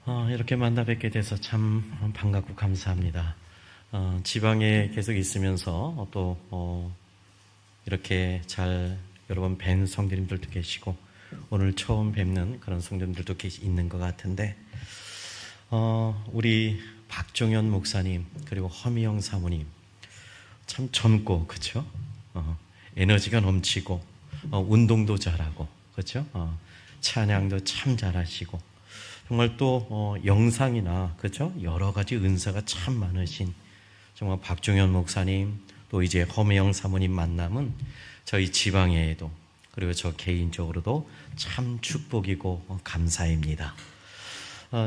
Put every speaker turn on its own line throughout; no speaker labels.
이렇게 만나 뵙게 돼서 참 반갑고 감사합니다. 지방에 계속 있으면서 또 이렇게 잘 여러 번 뵌 성도님들도 계시고 오늘 처음 뵙는 그런 성도님들도 있는 것 같은데 우리 박종현 목사님 그리고 허미영 사모님 참 젊고 그렇죠? 에너지가 넘치고 운동도 잘하고 그렇죠? 찬양도 참 잘하시고 정말 또 영상이나 그렇죠? 여러 가지 은사가 참 많으신 정말 박종현 목사님 또 이제 허미영 사모님 만남은 저희 지방에도 그리고 저 개인적으로도 참 축복이고 감사입니다.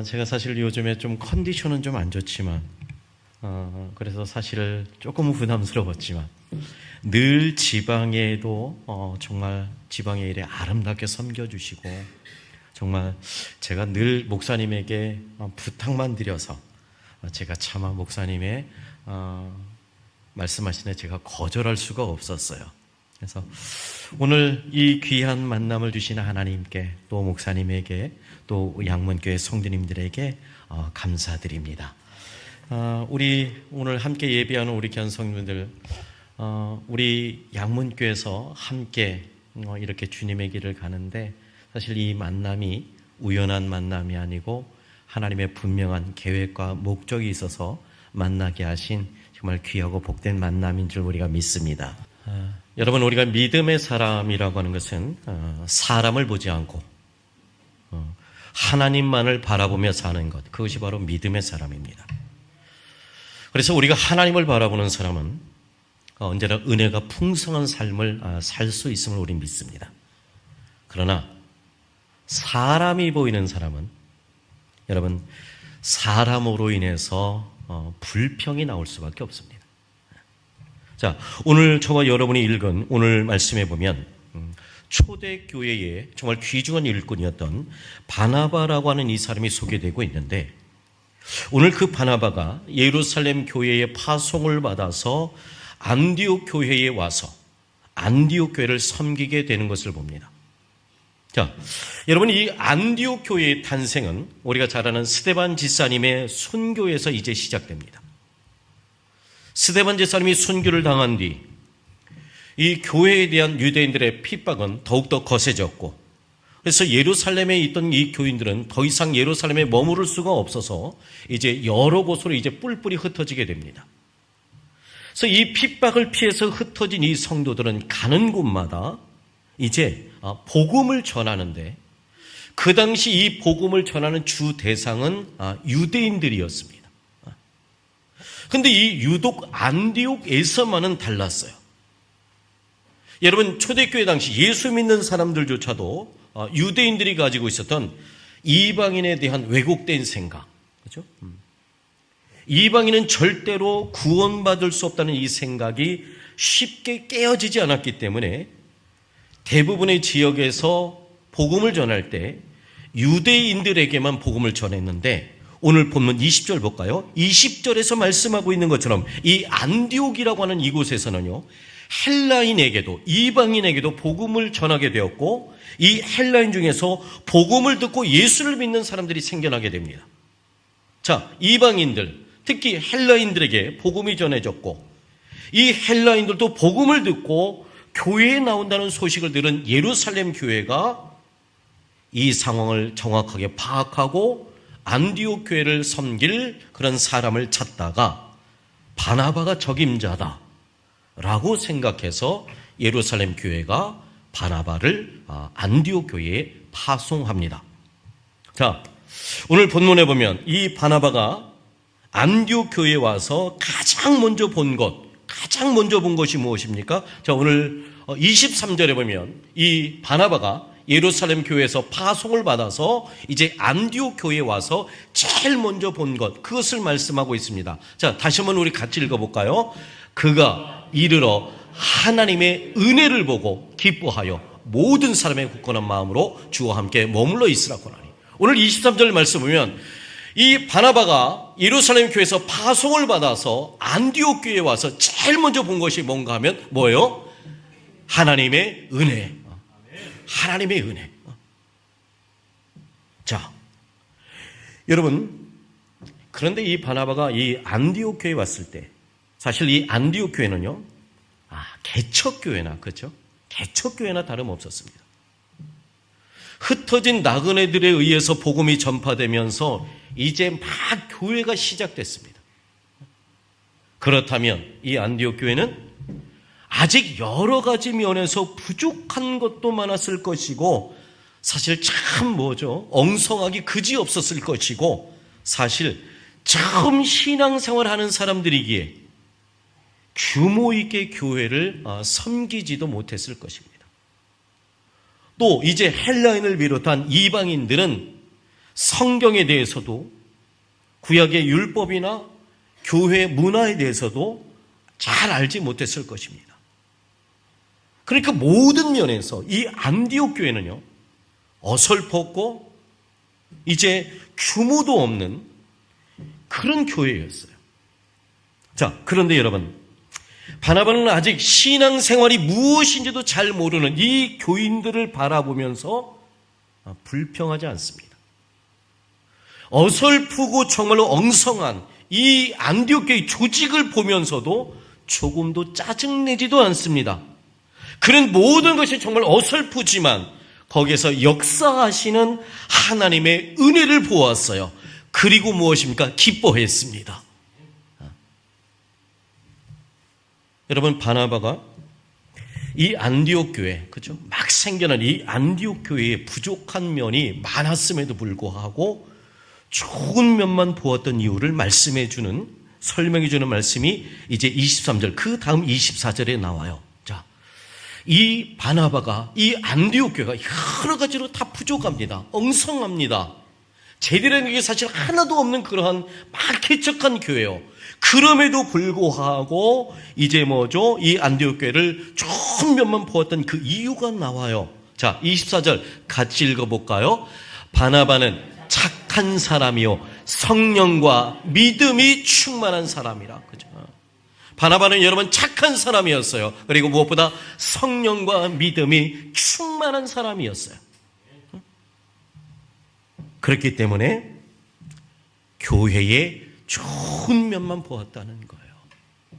제가 사실 요즘에 좀 컨디션은 좀 안 좋지만 그래서 사실 조금 부담스러웠지만 늘 지방에도 정말 지방의 일에 아름답게 섬겨주시고 정말 제가 늘 목사님에게 부탁만 드려서 제가 차마 목사님의 말씀하시네 제가 거절할 수가 없었어요. 그래서 오늘 이 귀한 만남을 주신 하나님께 또 목사님에게 또 양문교회 성도님들에게 감사드립니다. 우리 오늘 함께 예배하는 우리 귀한 성도님들 우리 양문교회에서 함께 이렇게 주님의 길을 가는데 사실 이 만남이 우연한 만남이 아니고 하나님의 분명한 계획과 목적이 있어서 만나게 하신 정말 귀하고 복된 만남인 줄 우리가 믿습니다. 여러분 우리가 믿음의 사람이라고 하는 것은 사람을 보지 않고 하나님만을 바라보며 사는 것, 그것이 바로 믿음의 사람입니다. 그래서 우리가 하나님을 바라보는 사람은 언제나 은혜가 풍성한 삶을 살 수 있음을 우리는 믿습니다. 그러나 사람이 보이는 사람은 여러분 사람으로 인해서 불평이 나올 수밖에 없습니다. 자, 오늘 저와 여러분이 읽은 오늘 말씀에 보면 초대교회의 정말 귀중한 일꾼이었던 바나바라고 하는 이 사람이 소개되고 있는데 오늘 그 바나바가 예루살렘 교회의 파송을 받아서 안디옥 교회에 와서 안디옥 교회를 섬기게 되는 것을 봅니다. 자, 여러분 이 안디옥 교회의 탄생은 우리가 잘 아는 스데반 집사님의 순교에서 이제 시작됩니다. 스데반 집사님이 순교를 당한 뒤 이 교회에 대한 유대인들의 핍박은 더욱더 거세졌고 그래서 예루살렘에 있던 이 교인들은 더 이상 예루살렘에 머무를 수가 없어서 이제 여러 곳으로 이제 뿔뿔이 흩어지게 됩니다. 그래서 이 핍박을 피해서 흩어진 이 성도들은 가는 곳마다 이제 복음을 전하는데 그 당시 이 복음을 전하는 주 대상은 유대인들이었습니다. 그런데 이 유독 안디옥에서만은 달랐어요. 여러분 초대교회 당시 예수 믿는 사람들조차도 유대인들이 가지고 있었던 이방인에 대한 왜곡된 생각, 그렇죠? 이방인은 절대로 구원받을 수 없다는 이 생각이 쉽게 깨어지지 않았기 때문에 대부분의 지역에서 복음을 전할 때 유대인들에게만 복음을 전했는데 오늘 본문 20절 볼까요? 20절에서 말씀하고 있는 것처럼 이 안디옥이라고 하는 이곳에서는요 헬라인에게도 이방인에게도 복음을 전하게 되었고 이 헬라인 중에서 복음을 듣고 예수를 믿는 사람들이 생겨나게 됩니다. 자, 이방인들 특히 헬라인들에게 복음이 전해졌고 이 헬라인들도 복음을 듣고 교회에 나온다는 소식을 들은 예루살렘 교회가 이 상황을 정확하게 파악하고 안디옥 교회를 섬길 그런 사람을 찾다가 바나바가 적임자다 라고 생각해서 예루살렘 교회가 바나바를 안디옥 교회에 파송합니다. 자, 오늘 본문에 보면 이 바나바가 안디옥 교회에 와서 가장 먼저 본 것이 무엇입니까? 자, 오늘 23절에 보면 이 바나바가 예루살렘 교회에서 파송을 받아서 이제 안디옥 교회에 와서 제일 먼저 본 것, 그것을 말씀하고 있습니다. 자, 다시 한번 우리 같이 읽어볼까요? 그가 이르러 하나님의 은혜를 보고 기뻐하여 모든 사람의 굳건한 마음으로 주와 함께 머물러 있으라고 하니. 오늘 23절 말씀 보면 이 바나바가 예루살렘 교회에서 파송을 받아서 안디옥 교회에 와서 제일 먼저 본 것이 뭔가 하면 뭐예요? 하나님의 은혜. 하나님의 은혜. 자, 여러분, 그런데 이 바나바가 이 안디옥 교회에 왔을 때, 사실 이 안디옥 교회는요, 개척교회나, 그렇죠? 개척교회나 다름없었습니다. 흩어진 나그네들에 의해서 복음이 전파되면서 이제 막 교회가 시작됐습니다. 그렇다면 이 안디옥 교회는 아직 여러 가지 면에서 부족한 것도 많았을 것이고, 사실 참 엉성하기 그지없었을 것이고, 사실 처음 신앙생활 하는 사람들이기에 규모 있게 교회를 섬기지도 못했을 것입니다. 또 이제 헬라인을 비롯한 이방인들은 성경에 대해서도 구약의 율법이나 교회 문화에 대해서도 잘 알지 못했을 것입니다. 그러니까 모든 면에서 이 안디옥 교회는요, 어설펐고 이제 규모도 없는 그런 교회였어요. 자, 그런데 여러분, 바나바는 아직 신앙생활이 무엇인지도 잘 모르는 이 교인들을 바라보면서 불평하지 않습니다. 어설프고 정말로 엉성한 이 안디옥 교회 조직을 보면서도 조금도 짜증내지도 않습니다. 그런 모든 것이 정말 어설프지만 거기에서 역사하시는 하나님의 은혜를 보았어요. 그리고 무엇입니까? 기뻐했습니다. 여러분, 바나바가 이 안디옥 교회, 그죠? 막 생겨난 이 안디옥 교회에 부족한 면이 많았음에도 불구하고 좋은 면만 보았던 이유를 설명해 주는 말씀이 이제 23절, 그 다음 24절에 나와요. 자, 이 바나바가 이 안디옥 교회가 여러 가지로 다 부족합니다. 엉성합니다. 제대로 된 게 사실 하나도 없는 그러한 막 개척한 교회요. 그럼에도 불구하고 이제 이 안디옥 교회를 좋은 면만 보았던 그 이유가 나와요. 자, 24절 같이 읽어볼까요? 바나바는 착한 사람이요 성령과 믿음이 충만한 사람이라. 그죠? 바나바는 여러분 착한 사람이었어요. 그리고 무엇보다 성령과 믿음이 충만한 사람이었어요. 그렇기 때문에 교회의 좋은 면만 보았다는 거예요.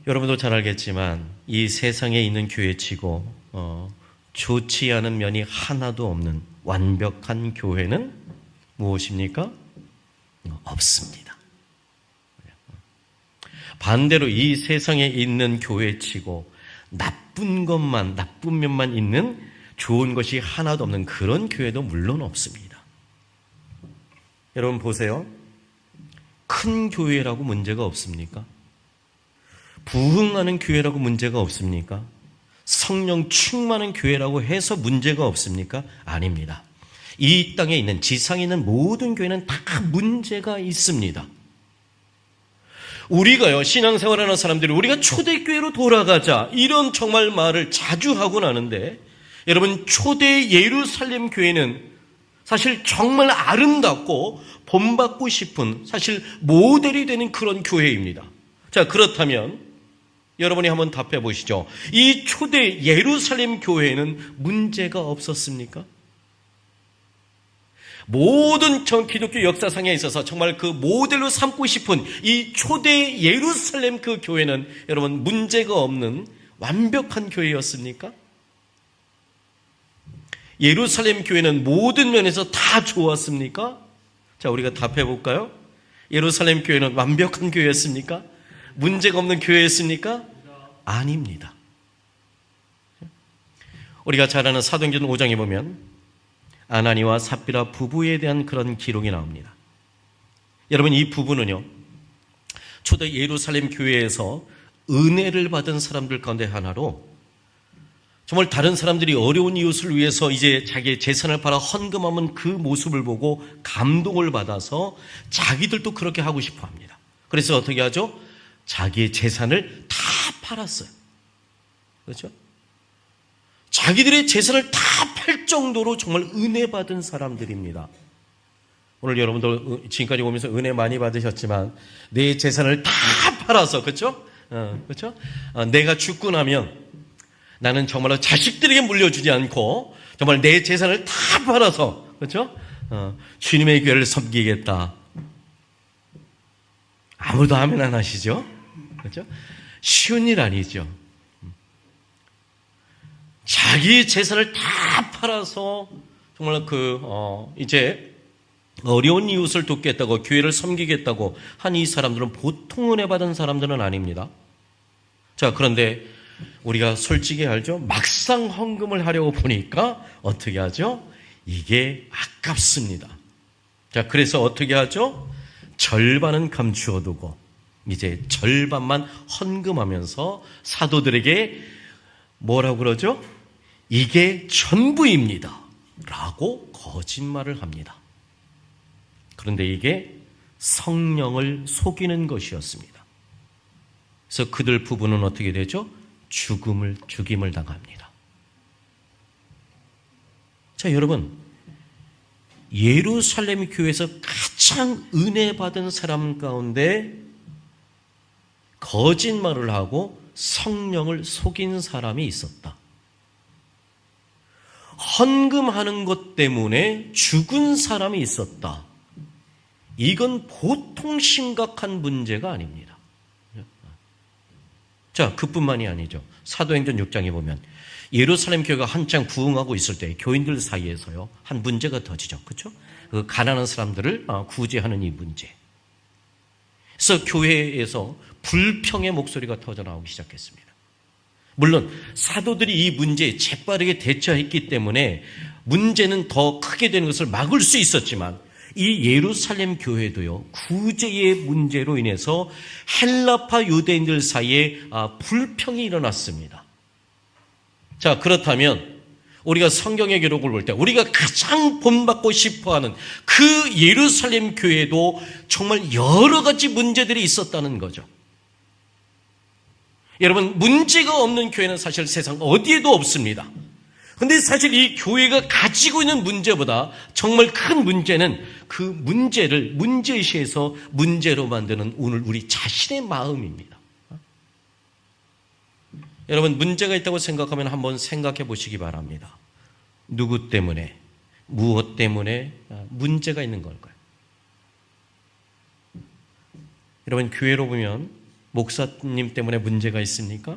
여러분도 잘 알겠지만 이 세상에 있는 교회치고 좋지 않은 면이 하나도 없는 완벽한 교회는 무엇입니까? 없습니다. 반대로 이 세상에 있는 교회치고 나쁜 면만 있는 좋은 것이 하나도 없는 그런 교회도 물론 없습니다. 여러분 보세요. 큰 교회라고 문제가 없습니까? 부흥하는 교회라고 문제가 없습니까? 성령 충만한 교회라고 해서 문제가 없습니까? 아닙니다. 이 땅에 있는, 지상에 있는 모든 교회는 다 문제가 있습니다. 우리가요, 신앙생활하는 사람들이 우리가 초대교회로 돌아가자 이런 정말 말을 자주 하곤 하는데, 여러분 초대 예루살렘 교회는 사실 정말 아름답고 본받고 싶은 사실 모델이 되는 그런 교회입니다. 자, 그렇다면 여러분이 한번 답해 보시죠. 이 초대 예루살렘 교회에는 문제가 없었습니까? 모든 기독교 역사상에 있어서 정말 그 모델로 삼고 싶은 이 초대 예루살렘 그 교회는 여러분 문제가 없는 완벽한 교회였습니까? 예루살렘 교회는 모든 면에서 다 좋았습니까? 자, 우리가 답해 볼까요? 예루살렘 교회는 완벽한 교회였습니까? 문제가 없는 교회였습니까? 아닙니다. 우리가 잘 아는 사도행전 5장에 보면 아나니와 삽비라 부부에 대한 그런 기록이 나옵니다. 여러분, 이 부부는요, 초대 예루살렘 교회에서 은혜를 받은 사람들 가운데 하나로 정말 다른 사람들이 어려운 이웃을 위해서 이제 자기의 재산을 팔아 헌금하는 그 모습을 보고 감동을 받아서 자기들도 그렇게 하고 싶어 합니다. 그래서 어떻게 하죠? 자기의 재산을 다 팔았어요. 그렇죠? 자기들의 재산을 다 팔 정도로 정말 은혜 받은 사람들입니다. 오늘 여러분들 지금까지 오면서 은혜 많이 받으셨지만 내 재산을 다 팔아서, 그렇죠? 그렇죠? 내가 죽고 나면 나는 정말로 자식들에게 물려주지 않고 정말 내 재산을 다 팔아서, 그렇죠? 주님의 교회를 섬기겠다. 아무도 아멘 안 하시죠? 그렇죠? 쉬운 일 아니죠. 자기 재산을 다 팔아서 정말 이제 어려운 이웃을 돕겠다고 교회를 섬기겠다고 한 이 사람들은 보통 은혜 받은 사람들은 아닙니다. 자, 그런데 우리가 솔직히 알죠? 막상 헌금을 하려고 보니까 어떻게 하죠? 이게 아깝습니다. 자, 그래서 어떻게 하죠? 절반은 감추어 두고 이제 절반만 헌금하면서 사도들에게 뭐라고 그러죠? 이게 전부입니다 라고 거짓말을 합니다. 그런데 이게 성령을 속이는 것이었습니다. 그래서 그들 부부는 어떻게 되죠? 죽임을 당합니다. 자, 여러분, 예루살렘 교회에서 가장 은혜 받은 사람 가운데 거짓말을 하고 성령을 속인 사람이 있었다. 헌금하는 것 때문에 죽은 사람이 있었다. 이건 보통 심각한 문제가 아닙니다. 자, 그뿐만이 아니죠. 사도행전 6장에 보면 예루살렘 교회가 한창 부흥하고 있을 때 교인들 사이에서요 한 문제가 터지죠. 그렇죠? 그 가난한 사람들을 구제하는 이 문제. 그래서 교회에서 불평의 목소리가 터져나오기 시작했습니다. 물론 사도들이 이 문제에 재빠르게 대처했기 때문에 문제는 더 크게 되는 것을 막을 수 있었지만 이 예루살렘 교회도요 구제의 문제로 인해서 헬라파 유대인들 사이에 불평이 일어났습니다. 자, 그렇다면 우리가 성경의 기록을 볼 때 우리가 가장 본받고 싶어하는 그 예루살렘 교회도 정말 여러 가지 문제들이 있었다는 거죠. 여러분, 문제가 없는 교회는 사실 세상 어디에도 없습니다. 그런데 사실 이 교회가 가지고 있는 문제보다 정말 큰 문제는 그 문제를 문제시해서 문제로 만드는 오늘 우리 자신의 마음입니다. 여러분, 문제가 있다고 생각하면 한번 생각해 보시기 바랍니다. 누구 때문에, 무엇 때문에 문제가 있는 걸까요? 여러분, 교회로 보면 목사님 때문에 문제가 있습니까?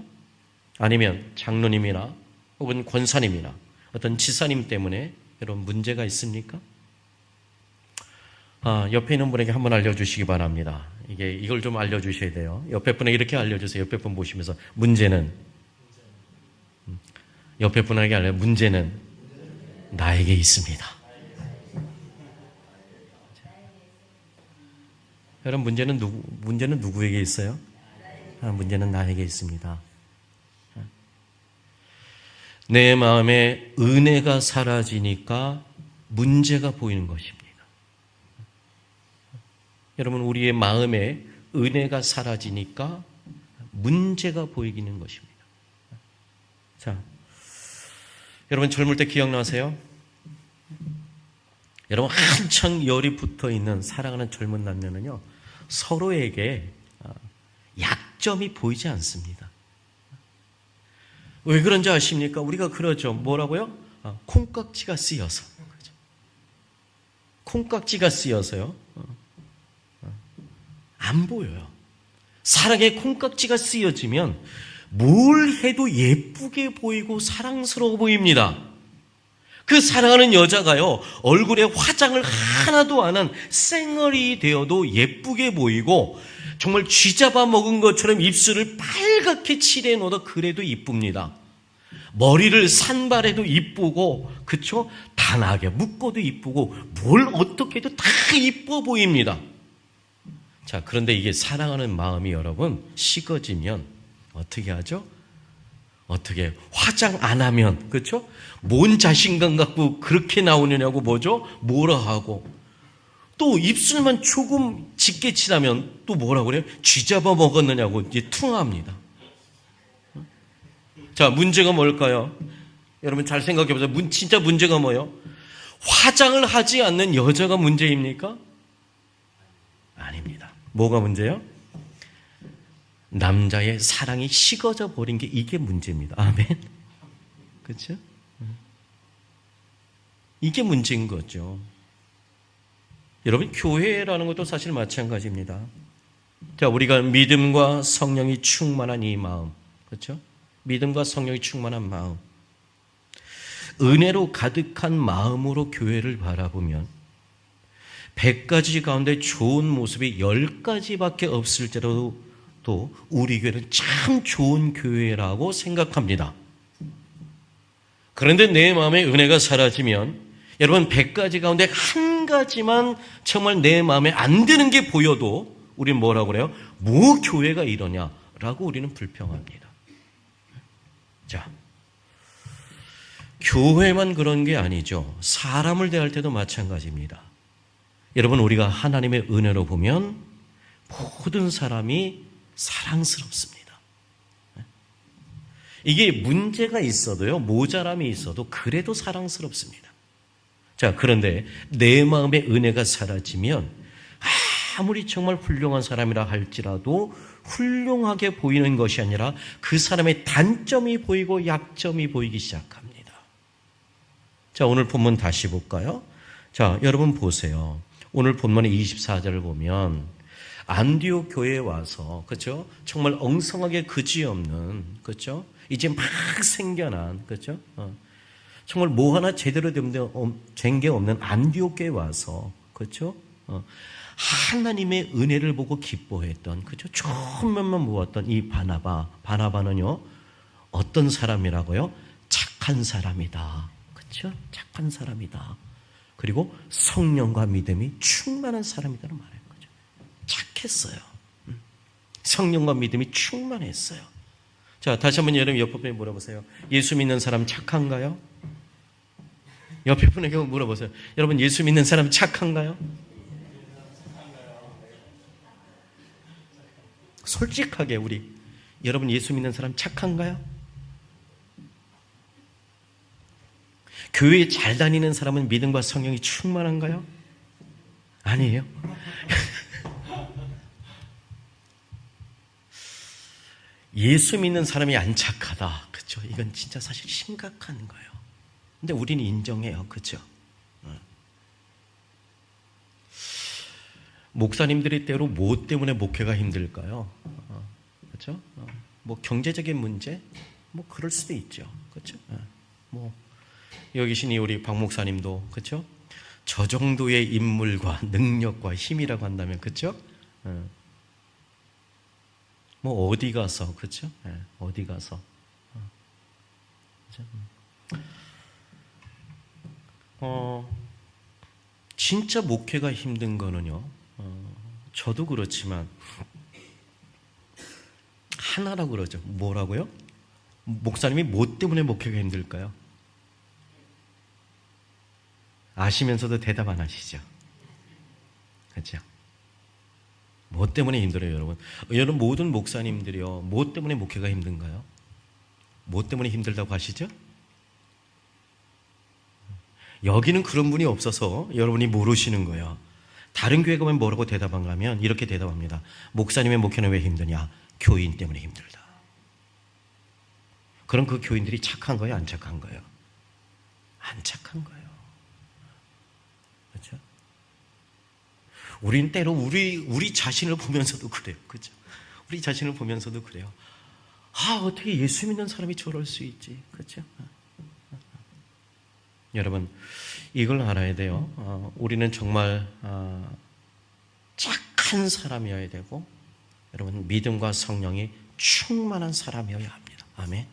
아니면 장로님이나 혹은 권사님이나 어떤 지사님 때문에 여러분 문제가 있습니까? 옆에 있는 분에게 한번 알려주시기 바랍니다. 이걸 좀 알려주셔야 돼요. 옆에 분에게 이렇게 알려주세요. 옆에 분 보시면서 옆에 분에게 문제는 나에게 있습니다. 여러분, 문제는 누구에게 있어요? 문제는 나에게 있습니다. 내 마음에 은혜가 사라지니까 문제가 보이는 것입니다. 여러분, 우리의 마음에 은혜가 사라지니까 문제가 보이는 것입니다. 자, 여러분 젊을 때 기억나세요? 여러분, 한창 열이 붙어 있는 사랑하는 젊은 남녀는요 서로에게 약점이 보이지 않습니다. 왜 그런지 아십니까? 우리가 그러죠. 뭐라고요? 콩깍지가 쓰여서. 콩깍지가 쓰여서요. 안 보여요. 사랑에 콩깍지가 쓰여지면 뭘 해도 예쁘게 보이고 사랑스러워 보입니다. 그 사랑하는 여자가요, 얼굴에 화장을 하나도 안 한 쌩얼이 되어도 예쁘게 보이고 정말 쥐잡아 먹은 것처럼 입술을 빨갛게 칠해 놓아도 그래도 이쁩니다. 머리를 산발해도 이쁘고, 그쵸? 단하게 묶어도 이쁘고, 뭘 어떻게 해도 다 이뻐 보입니다. 자, 그런데 이게 사랑하는 마음이 여러분 식어지면 어떻게 하죠? 어떻게 화장 안 하면, 그렇죠? 뭔 자신감 갖고 그렇게 나오느냐고 뭐라 하고, 또 입술만 조금 짙게 칠하면 또 뭐라고 그래요? 쥐잡아 먹었느냐고 이제 퉁합니다. 자, 문제가 뭘까요? 여러분 잘 생각해 보세요. 진짜 문제가 뭐예요? 화장을 하지 않는 여자가 문제입니까? 아닙니다. 뭐가 문제예요? 남자의 사랑이 식어져 버린 게 이게 문제입니다. 아멘. 그렇죠? 이게 문제인 거죠. 여러분, 교회라는 것도 사실 마찬가지입니다. 자, 우리가 믿음과 성령이 충만한 이 마음, 그렇죠? 믿음과 성령이 충만한 마음, 은혜로 가득한 마음으로 교회를 바라보면 100가지 가운데 좋은 모습이 10가지밖에 없을지라도 또 우리 교회는 참 좋은 교회라고 생각합니다. 그런데 내 마음에 은혜가 사라지면 여러분 100가지 가운데 한 가지만 정말 내 마음에 안 드는 게 보여도 우리는 뭐라고 그래요? 뭐 교회가 이러냐라고 우리는 불평합니다. 자, 교회만 그런 게 아니죠. 사람을 대할 때도 마찬가지입니다. 여러분, 우리가 하나님의 은혜로 보면 모든 사람이 사랑스럽습니다. 이게 문제가 있어도요, 모자람이 있어도 그래도 사랑스럽습니다. 자, 그런데 내 마음의 은혜가 사라지면 아무리 정말 훌륭한 사람이라 할지라도 훌륭하게 보이는 것이 아니라 그 사람의 단점이 보이고 약점이 보이기 시작합니다. 자, 오늘 본문 다시 볼까요? 자, 여러분 보세요. 오늘 본문의 24절을 보면 안디옥 교회에 와서, 그렇죠? 정말 엉성하게 그지없는, 그렇죠? 이제 막 생겨난, 그렇죠? 정말 뭐 하나 제대로 된 게 없는 안디옥 교회에 와서, 그렇죠? 하나님의 은혜를 보고 기뻐했던, 그렇죠? 좋은 면만 모았던 이 바나바는요, 어떤 사람이라고요? 착한 사람이다. 그렇죠? 착한 사람이다. 그리고 성령과 믿음이 충만한 사람이라는 말인 거죠. 착했어요. 성령과 믿음이 충만했어요. 자, 다시 한번 여러분 옆에 분에게 물어보세요. 예수 믿는 사람 착한가요? 옆에 분에게 물어보세요. 여러분, 예수 믿는 사람 착한가요? 솔직하게 여러분 예수 믿는 사람 착한가요? 교회에 잘 다니는 사람은 믿음과 성령이 충만한가요? 아니에요. 예수 믿는 사람이 안 착하다. 그렇죠? 이건 진짜 사실 심각한 거예요. 근데 우리는 인정해요. 그렇죠? 목사님들이 때로 뭐 때문에 목회가 힘들까요? 그렇죠? 뭐 경제적인 문제? 뭐 그럴 수도 있죠. 그렇죠? 뭐 여기 계신 우리 박 목사님도, 그렇죠? 저 정도의 인물과 능력과 힘이라고 한다면, 그렇죠? 뭐 어디 가서, 그렇죠? 어디 가서, 그렇죠? 진짜 목회가 힘든 거는요, 저도 그렇지만 하나라고 그러죠. 뭐라고요? 목사님이 뭐 때문에 목회가 힘들까요? 아시면서도 대답 안 하시죠? 그렇죠? 뭐 때문에 힘들어요, 여러분? 여러분 모든 목사님들이요, 뭐 때문에 목회가 힘든가요? 뭐 때문에 힘들다고 하시죠? 여기는 그런 분이 없어서 여러분이 모르시는 거예요. 다른 교회 가면 뭐라고 대답한가 하면 이렇게 대답합니다. 목사님의 목회는 왜 힘드냐? 교인 때문에 힘들다. 그럼 그 교인들이 착한 거예요? 안 착한 거예요? 안 착한 거예요. 그렇죠? 우린 때로 우리 자신을 보면서도 그래요. 그렇죠? 우리 자신을 보면서도 그래요. 어떻게 예수 믿는 사람이 저럴 수 있지? 그렇죠? 여러분, 이걸 알아야 돼요. 우리는 정말 착한 사람이어야 되고, 여러분 믿음과 성령이 충만한 사람이어야 합니다. 아멘.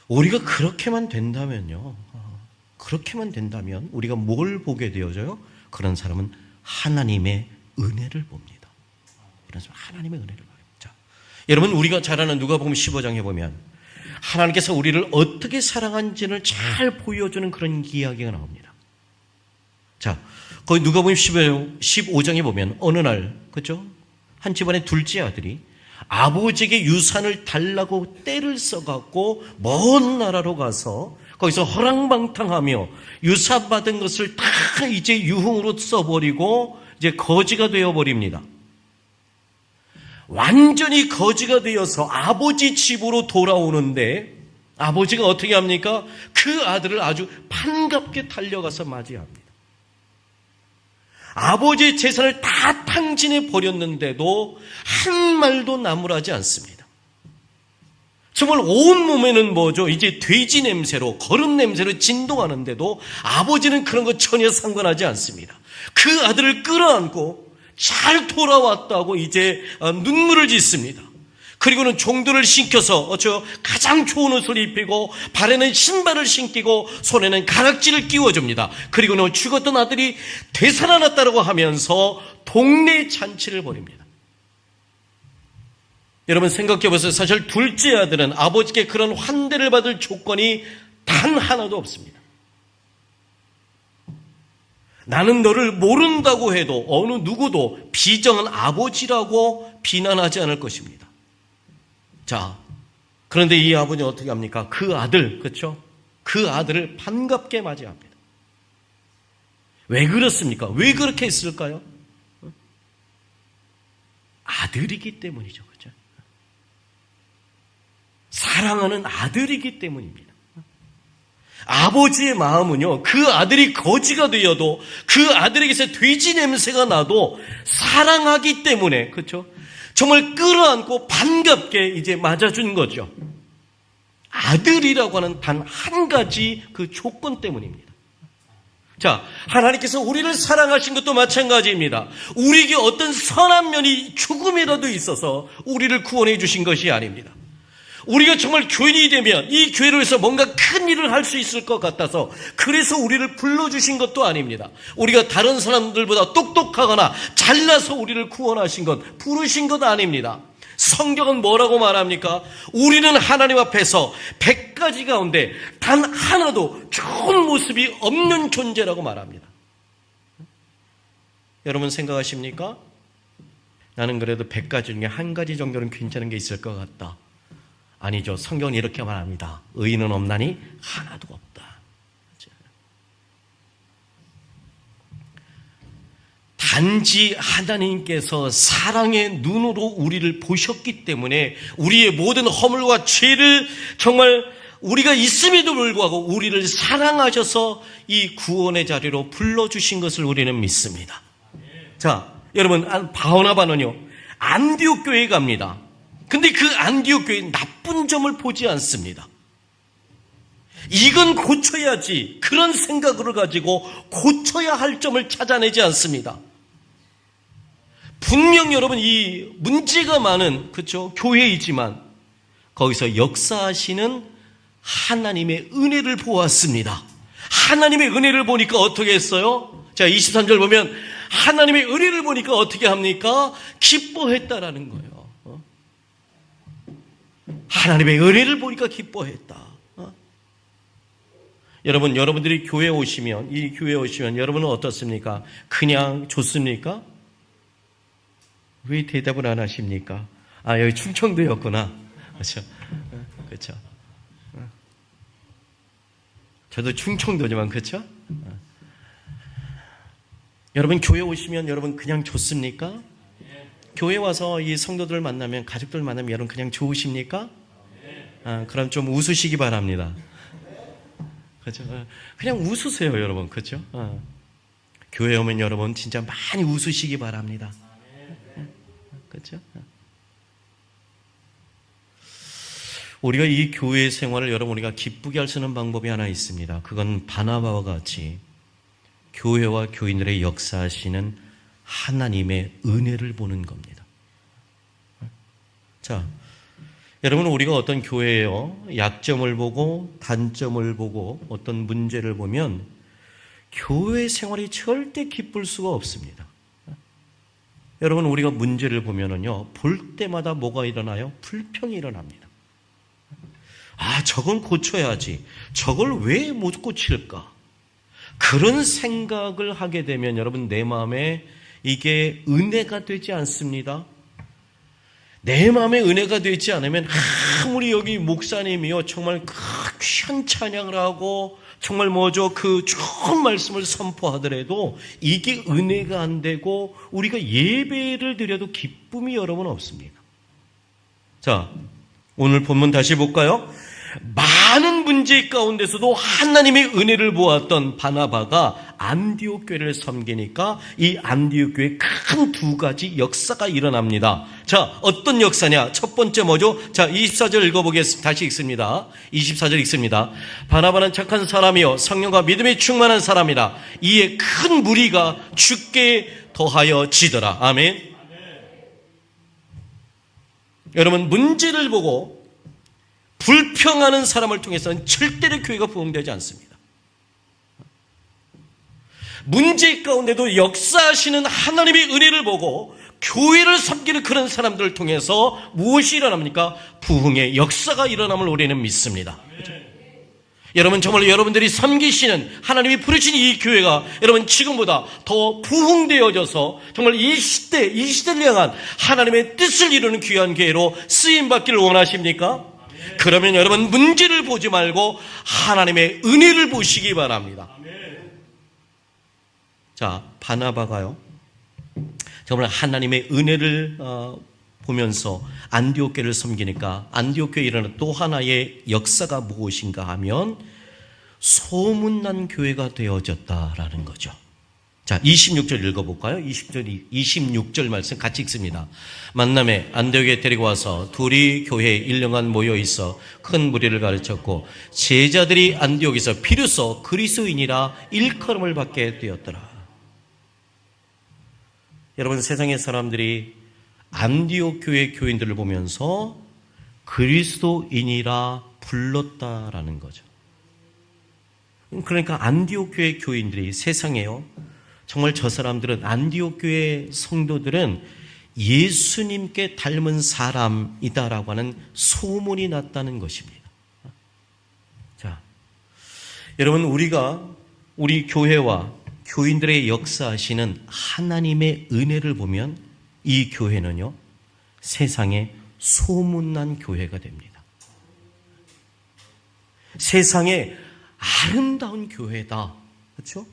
우리가 그렇게만 된다면요, 우리가 뭘 보게 되어져요? 그런 사람은 하나님의 은혜를 봅니다. 그런 사람은 하나님의 은혜를 봅니다. 자, 여러분, 우리가 잘 아는 누가복음 15장에 보면 하나님께서 우리를 어떻게 사랑한지를 잘 보여주는 그런 이야기가 나옵니다. 자, 거기 누가복음 15장에 보면 어느 날, 그죠? 한 집안의 둘째 아들이 아버지에게 유산을 달라고 떼를 써갖고 먼 나라로 가서 거기서 허랑방탕하며 유산받은 것을 다 이제 유흥으로 써버리고 이제 거지가 되어버립니다. 완전히 거지가 되어서 아버지 집으로 돌아오는데 아버지가 어떻게 합니까? 그 아들을 아주 반갑게 달려가서 맞이합니다. 아버지의 재산을 다 탕진해 버렸는데도 한 말도 나무라지 않습니다. 정말 온몸에는 뭐죠? 이제 돼지 냄새로, 거름 냄새로 진동하는데도 아버지는 그런 거 전혀 상관하지 않습니다. 그 아들을 끌어안고 잘 돌아왔다고 이제 눈물을 짓습니다. 그리고는 종들을 신겨서 가장 좋은 옷을 입히고 발에는 신발을 신기고 손에는 가락지를 끼워줍니다. 그리고는 죽었던 아들이 되살아났다고 하면서 동네 잔치를 벌입니다. 여러분 생각해 보세요. 사실 둘째 아들은 아버지께 그런 환대를 받을 조건이 단 하나도 없습니다. 나는 너를 모른다고 해도 어느 누구도 비정한 아버지라고 비난하지 않을 것입니다. 자, 그런데 이 아버지는 어떻게 합니까? 그 아들, 그렇죠? 그 아들을 반갑게 맞이합니다. 왜 그렇습니까? 왜 그렇게 했을까요? 아들이기 때문이죠, 그렇죠? 사랑하는 아들이기 때문입니다. 아버지의 마음은요, 그 아들이 거지가 되어도 그 아들에게서 돼지 냄새가 나도 사랑하기 때문에, 그렇죠? 정말 끌어안고 반갑게 이제 맞아준 거죠. 아들이라고 하는 단 한 가지 그 조건 때문입니다. 자, 하나님께서 우리를 사랑하신 것도 마찬가지입니다. 우리에게 어떤 선한 면이 조금이라도 있어서 우리를 구원해 주신 것이 아닙니다. 우리가 정말 교인이 되면 이 교회로 해서 뭔가 큰 일을 할 수 있을 것 같아서 그래서 우리를 불러주신 것도 아닙니다. 우리가 다른 사람들보다 똑똑하거나 잘나서 우리를 구원하신 것, 부르신 것 아닙니다. 성경은 뭐라고 말합니까? 우리는 하나님 앞에서 100가지 가운데 단 하나도 좋은 모습이 없는 존재라고 말합니다. 여러분 생각하십니까? 나는 그래도 100가지 중에 한 가지 정도는 괜찮은 게 있을 것 같다. 아니죠. 성경은 이렇게 말합니다. 의인은 없나니 하나도 없다. 단지 하나님께서 사랑의 눈으로 우리를 보셨기 때문에 우리의 모든 허물과 죄를 정말 우리가 있음에도 불구하고 우리를 사랑하셔서 이 구원의 자리로 불러주신 것을 우리는 믿습니다. 자, 여러분 바오나바는요 안디옥 교회에 갑니다. 근데 그 안디옥 교회의 나쁜 점을 보지 않습니다. 이건 고쳐야지 그런 생각을 가지고 고쳐야 할 점을 찾아내지 않습니다. 분명 여러분 이 문제가 많은 그렇죠? 교회이지만 거기서 역사하시는 하나님의 은혜를 보았습니다. 하나님의 은혜를 보니까 어떻게 했어요? 자, 23절 보면 하나님의 은혜를 보니까 어떻게 합니까? 기뻐했다라는 거예요. 하나님의 은혜를 보니까 기뻐했다. 여러분, 여러분들이 교회에 오시면, 이 교회에 오시면 여러분은 어떻습니까? 그냥 좋습니까? 왜 대답을 안 하십니까? 아, 여기 충청도였구나. 그렇죠. 그렇죠. 저도 충청도지만, 그렇죠? 여러분, 교회 오시면 여러분 그냥 좋습니까? 교회 와서 이 성도들 만나면, 가족들 만나면 여러분 그냥 좋으십니까? 그럼 좀 웃으시기 바랍니다. 그렇죠? 그냥 웃으세요, 여러분. 그렇죠? 교회 오면 여러분 진짜 많이 웃으시기 바랍니다. 그렇죠? 우리가 이 교회 생활을 여러분 우리가 기쁘게 할 수 있는 방법이 하나 있습니다. 그건 바나바와 같이 교회와 교인들의 역사하시는 하나님의 은혜를 보는 겁니다. 자, 여러분 우리가 어떤 교회에요 약점을 보고 단점을 보고 어떤 문제를 보면 교회 생활이 절대 기쁠 수가 없습니다. 여러분 우리가 문제를 보면은요 볼 때마다 뭐가 일어나요? 불평이 일어납니다. 아, 저건 고쳐야지. 저걸 왜 못 고칠까? 그런 생각을 하게 되면 여러분 내 마음에 이게 은혜가 되지 않습니다. 내 마음에 은혜가 되지 않으면 아무리 여기 목사님이요 정말 귀한 찬양을 하고 정말 뭐죠 그 좋은 말씀을 선포하더라도 이게 은혜가 안 되고 우리가 예배를 드려도 기쁨이 여러분 없습니다. 자, 오늘 본문 다시 볼까요? 많은 문제 가운데서도 하나님의 은혜를 보았던 바나바가 안디옥 교회를 섬기니까 이 안디옥 교회에 큰 두 가지 역사가 일어납니다. 자, 어떤 역사냐? 첫 번째 뭐죠? 자, 24절 읽어보겠습니다. 다시 읽습니다. 24절 읽습니다. 바나바는 착한 사람이요 성령과 믿음이 충만한 사람이라. 이에 큰 무리가 주께 더하여 지더라. 아멘. 여러분, 문제를 보고 불평하는 사람을 통해서는 절대로 교회가 부흥되지 않습니다. 문제 가운데도 역사하시는 하나님의 은혜를 보고 교회를 섬기는 그런 사람들을 통해서 무엇이 일어납니까? 부흥의 역사가 일어남을 우리는 믿습니다. 그렇죠? 여러분, 정말 여러분들이 섬기시는 하나님이 부르신 이 교회가 여러분 지금보다 더 부흥되어져서 정말 이 시대를 향한 하나님의 뜻을 이루는 귀한 교회로 쓰임받기를 원하십니까? 그러면 여러분 문제를 보지 말고 하나님의 은혜를 보시기 바랍니다. 자, 바나바가요 정말 하나님의 은혜를 보면서 안디옥 교회를 섬기니까 안디옥 교회에 일어난 또 하나의 역사가 무엇인가 하면 소문난 교회가 되어졌다라는 거죠. 자, 26절 읽어볼까요? 26절 말씀 같이 읽습니다. 만남에 안디옥에 데리고 와서 둘이 교회에 1년간 모여 있어 큰 무리를 가르쳤고 제자들이 안디옥에서 비로소 그리스도인이라 일컬음을 받게 되었더라. 여러분, 세상의 사람들이 안디옥 교회 교인들을 보면서 그리스도인이라 불렀다라는 거죠. 그러니까 안디옥 교회 교인들이 세상에요, 정말 저 사람들은 안디옥 교회 성도들은 예수님께 닮은 사람이다라고 하는 소문이 났다는 것입니다. 자, 여러분, 우리 교회와 교인들의 역사하시는 하나님의 은혜를 보면 이 교회는요, 세상에 소문난 교회가 됩니다. 세상에 아름다운 교회다. 그렇죠?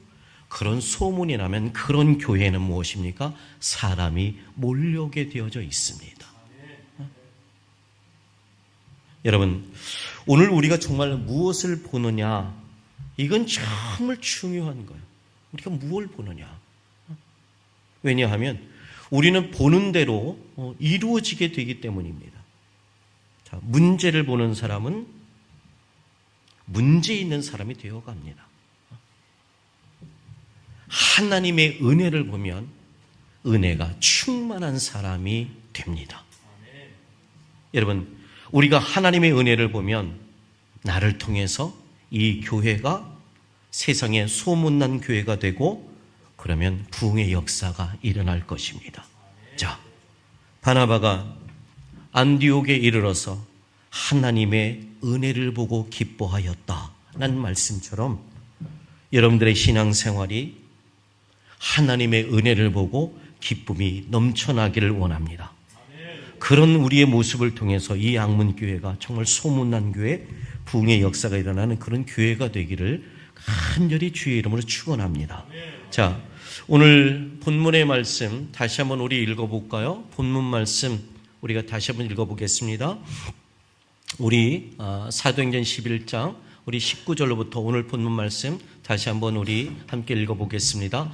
그런 소문이 나면 그런 교회는 무엇입니까? 사람이 몰려오게 되어져 있습니다. 여러분, 오늘 우리가 정말 무엇을 보느냐, 이건 정말 중요한 거예요. 우리가 무엇을 보느냐. 왜냐하면 우리는 보는 대로 이루어지게 되기 때문입니다. 자, 문제를 보는 사람은 문제 있는 사람이 되어갑니다. 하나님의 은혜를 보면 은혜가 충만한 사람이 됩니다. 여러분, 우리가 하나님의 은혜를 보면 나를 통해서 이 교회가 세상에 소문난 교회가 되고 그러면 부흥의 역사가 일어날 것입니다. 자, 바나바가 안디옥에 이르러서 하나님의 은혜를 보고 기뻐하였다는 말씀처럼 여러분들의 신앙생활이 하나님의 은혜를 보고 기쁨이 넘쳐나기를 원합니다. 그런 우리의 모습을 통해서 이 양문교회가 정말 소문난 교회, 부흥의 역사가 일어나는 그런 교회가 되기를 간절히 주의 이름으로 축원합니다. 자, 오늘 본문의 말씀 다시 한번 우리 읽어볼까요? 본문 말씀 우리가 다시 한번 읽어보겠습니다. 우리 사도행전 11장 우리 19절로부터 오늘 본문 말씀 다시 한번 우리 함께 읽어보겠습니다.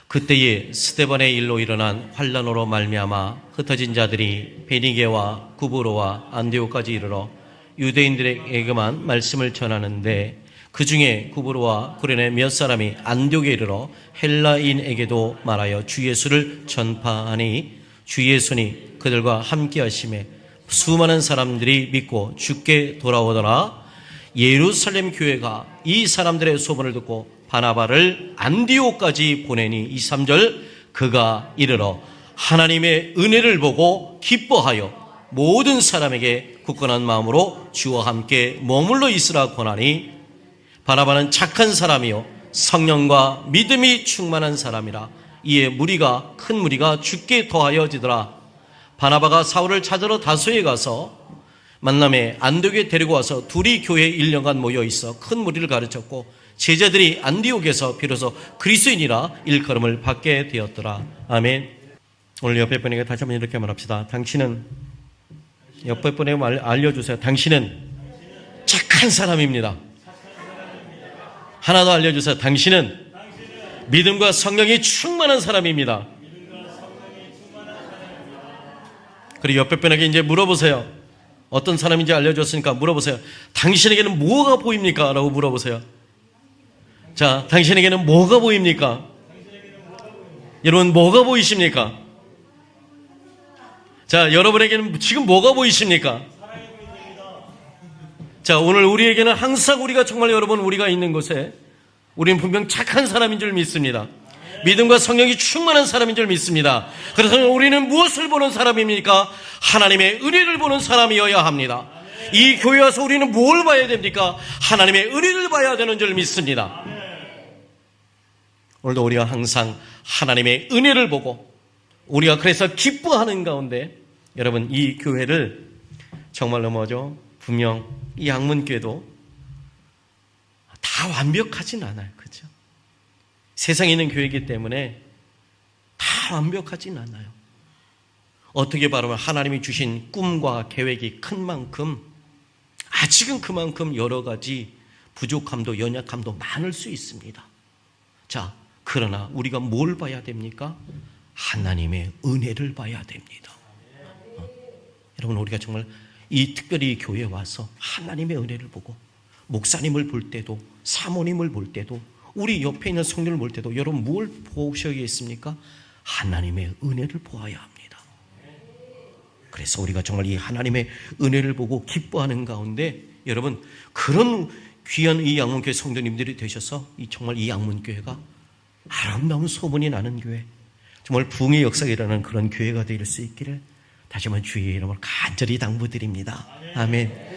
그때에 스데반의 일로 일어난 환난으로 말미암아 흩어진 자들이 베니게와 구브로와 안디옥까지 이르러 유대인들에게만 말씀을 전하는데 그 중에 구브로와 구레네 몇 사람이 안디옥에 이르러 헬라인에게도 말하여 주 예수를 전파하니 주 예수니 그들과 함께 하심에 수많은 사람들이 믿고 주께 돌아오더라. 예루살렘 교회가 이 사람들의 소문을 듣고 바나바를 안디옥까지 보내니 23절 그가 이르러 하나님의 은혜를 보고 기뻐하여 모든 사람에게 굳건한 마음으로 주와 함께 머물러 있으라 권하니 바나바는 착한 사람이요 성령과 믿음이 충만한 사람이라. 이에 큰 무리가 주께 더하여지더라. 바나바가 사울을 찾으러 다소에 가서 만남에 안디옥에 데리고 와서 둘이 교회에 1년간 모여 있어 큰 무리를 가르쳤고 제자들이 안디옥에서 비로소 그리스도인이라 일컬음을 받게 되었더라. 아멘. 오늘 옆에 분에게 다시 한번 이렇게 말합시다. 당신은 옆에 분에게 알려주세요. 당신은 착한 사람입니다. 하나 더 알려주세요. 당신은 믿음과 성령이 충만한 사람입니다. 그리고 옆에 분에게 이제 물어보세요. 어떤 사람인지 알려줬으니까 물어보세요. 당신에게는 뭐가 보입니까? 라고 물어보세요. 자, 당신에게는 뭐가 보입니까? 여러분, 뭐가 보이십니까? 자, 여러분에게는 지금 뭐가 보이십니까? 자, 오늘 우리에게는 항상 우리가 정말 여러분 우리가 있는 곳에 우리는 분명 착한 사람인 줄 믿습니다. 믿음과 성령이 충만한 사람인 줄 믿습니다. 그래서 우리는 무엇을 보는 사람입니까? 하나님의 은혜를 보는 사람이어야 합니다. 이 교회 와서 우리는 뭘 봐야 됩니까? 하나님의 은혜를 봐야 되는 줄 믿습니다. 오늘도 우리가 항상 하나님의 은혜를 보고 우리가 그래서 기뻐하는 가운데 여러분 이 교회를 정말로 뭐죠? 분명 이 양문교회도 다 완벽하진 않아요. 그렇죠? 세상에 있는 교회이기 때문에 다 완벽하진 않아요. 어떻게 바라면 하나님이 주신 꿈과 계획이 큰 만큼 아직은 그만큼 여러 가지 부족함도 연약함도 많을 수 있습니다. 자, 그러나 우리가 뭘 봐야 됩니까? 하나님의 은혜를 봐야 됩니다. 여러분 우리가 정말 이 특별히 교회에 와서 하나님의 은혜를 보고 목사님을 볼 때도 사모님을 볼 때도 우리 옆에 있는 성도를 볼 때도 여러분 뭘 보셔야겠습니까? 하나님의 은혜를 보아야 합니다. 그래서 우리가 정말 이 하나님의 은혜를 보고 기뻐하는 가운데 여러분 그런 귀한 이 양문교회 성도님들이 되셔서 정말 이 양문교회가 아름다운 소문이 나는 교회, 정말 부흥의 역사가 일어나는 그런 교회가 될 수 있기를 다시 한번 주의 이름으로 간절히 당부드립니다. 아멘.